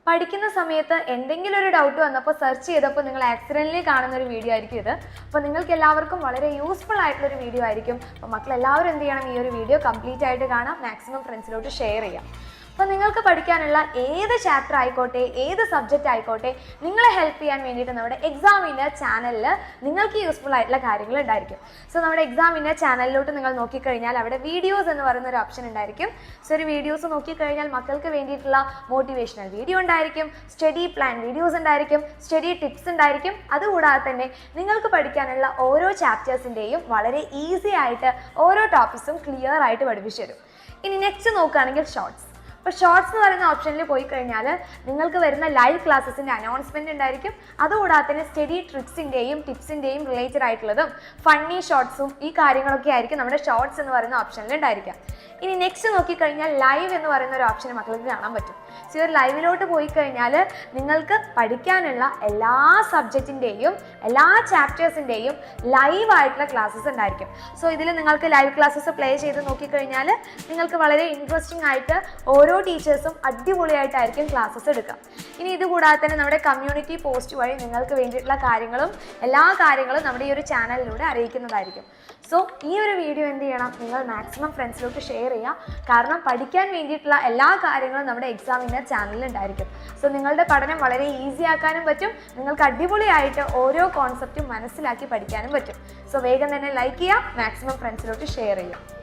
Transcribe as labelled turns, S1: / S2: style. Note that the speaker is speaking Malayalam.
S1: പഠിക്കുന്ന സമയത്ത് എന്തെങ്കിലും ഒരു ഡൗട്ട് വന്നപ്പോൾ സെർച്ച് ചെയ്തപ്പോൾ നിങ്ങൾ ആക്സിഡൻ്റലി കാണുന്ന ഒരു വീഡിയോ ആയിരിക്കും ഇത്. അപ്പോൾ നിങ്ങൾക്ക് എല്ലാവർക്കും വളരെ യൂസ്ഫുൾ ആയിട്ടുള്ള ഒരു വീഡിയോ ആയിരിക്കും. അപ്പോൾ മക്കളെല്ലാവരും എന്ത് ചെയ്യണം, ഈ ഒരു വീഡിയോ കംപ്ലീറ്റ് ആയിട്ട് കാണാം, മാക്സിമം ഫ്രണ്ട്സിലോട്ട് ഷെയർ ചെയ്യാം. അപ്പോൾ നിങ്ങൾക്ക് പഠിക്കാനുള്ള ഏത് ചാപ്റ്റർ ആയിക്കോട്ടെ, ഏത് സബ്ജക്റ്റ് ആയിക്കോട്ടെ, നിങ്ങളെ ഹെൽപ്പ് ചെയ്യാൻ വേണ്ടിയിട്ട് നമ്മുടെ എക്സാമിൻ്റെ ചാനലിൽ നിങ്ങൾക്ക് യൂസ്ഫുൾ ആയിട്ടുള്ള കാര്യങ്ങൾ ഉണ്ടായിരിക്കും. സോ നമ്മുടെ എക്സാമിൻ്റെ ചാനലിലോട്ട് നിങ്ങൾ നോക്കിക്കഴിഞ്ഞാൽ അവിടെ വീഡിയോസ് എന്ന് പറയുന്ന ഒരു ഓപ്ഷൻ ഉണ്ടായിരിക്കും. സോ ഒരു വീഡിയോസ് നോക്കിക്കഴിഞ്ഞാൽ മക്കൾക്ക് വേണ്ടിയിട്ടുള്ള മോട്ടിവേഷണൽ വീഡിയോ ഉണ്ടായിരിക്കും, സ്റ്റഡി പ്ലാൻ വീഡിയോസ് ഉണ്ടായിരിക്കും, സ്റ്റഡി ടിപ്സ് ഉണ്ടായിരിക്കും. അതുകൂടാതെ തന്നെ നിങ്ങൾക്ക് പഠിക്കാനുള്ള ഓരോ ചാപ്റ്റേഴ്സിൻ്റെയും വളരെ ഈസി ആയിട്ട് ഓരോ ടോപ്പിക്സും ക്ലിയർ ആയിട്ട് പഠിപ്പിച്ചു തരും. ഇനി നെക്സ്റ്റ് നോക്കുകയാണെങ്കിൽ ഷോർട്സ്. അപ്പോൾ ഷോർട്സ് എന്ന് പറയുന്ന ഓപ്ഷനിൽ പോയി കഴിഞ്ഞാൽ നിങ്ങൾക്ക് വരുന്ന ലൈവ് ക്ലാസ്സസിൻ്റെ അനൗൺസ്മെൻറ്റ് ഉണ്ടായിരിക്കും. അതുകൂടാതെ തന്നെ സ്റ്റഡി ട്രിക്സിൻ്റെയും ടിപ്സിൻ്റെയും റിലേറ്റഡ് ആയിട്ടുള്ളതും ഫണ്ണി ഷോർട്സും ഈ കാര്യങ്ങളൊക്കെ ആയിരിക്കും നമ്മുടെ ഷോർട്സ് എന്ന് പറയുന്ന ഓപ്ഷനിൽ ഉണ്ടായിരിക്കാം. ഇനി നെക്സ്റ്റ് നോക്കിക്കഴിഞ്ഞാൽ ലൈവ് എന്ന് പറയുന്ന ഒരു ഓപ്ഷൻ മക്കൾക്ക് കാണാൻ പറ്റും. സോ ഒരു ലൈവിലോട്ട് പോയി കഴിഞ്ഞാൽ നിങ്ങൾക്ക് പഠിക്കാനുള്ള എല്ലാ സബ്ജക്റ്റിൻ്റെയും എല്ലാ ചാപ്റ്റേഴ്സിൻ്റെയും ലൈവായിട്ടുള്ള ക്ലാസ്സസ് ഉണ്ടായിരിക്കും. സോ ഇതിൽ നിങ്ങൾക്ക് ലൈവ് ക്ലാസ്സസ് പ്ലേ ചെയ്ത് നോക്കിക്കഴിഞ്ഞാൽ നിങ്ങൾക്ക് വളരെ ഇൻട്രസ്റ്റിംഗ് ആയിട്ട് ഓരോ ടീച്ചേഴ്സും അടിപൊളിയായിട്ടായിരിക്കും ക്ലാസ്സസ് എടുക്കുക. ഇനി ഇതുകൂടാതെ തന്നെ നമ്മുടെ കമ്മ്യൂണിറ്റി പോസ്റ്റ് വഴി നിങ്ങൾക്ക് വേണ്ടിയിട്ടുള്ള കാര്യങ്ങളും എല്ലാ കാര്യങ്ങളും നമ്മുടെ ഈ ഒരു ചാനലിലൂടെ അറിയിക്കുന്നതായിരിക്കും. സോ ഈ ഒരു വീഡിയോ എന്ത് ചെയ്യണം, നിങ്ങൾ മാക്സിമം ഫ്രണ്ട്സിലോട്ട് ഷെയർ ചെയ്യുക. കാരണം പഠിക്കാൻ വേണ്ടിയിട്ടുള്ള എല്ലാ കാര്യങ്ങളും നമ്മുടെ എക്സാമിൻ്റെ ചാനലിൽ ഉണ്ടായിരിക്കും. സോ നിങ്ങളുടെ പഠനം വളരെ ഈസി ആക്കാനും പറ്റും, നിങ്ങൾക്ക് അടിപൊളിയായിട്ട് ഓരോ കോൺസെപ്റ്റും മനസ്സിലാക്കി പഠിക്കാനും പറ്റും. സോ വേഗം തന്നെ ലൈക്ക് ചെയ്യുക, മാക്സിമം ഫ്രണ്ട്സിലോട്ട് ഷെയർ ചെയ്യുക.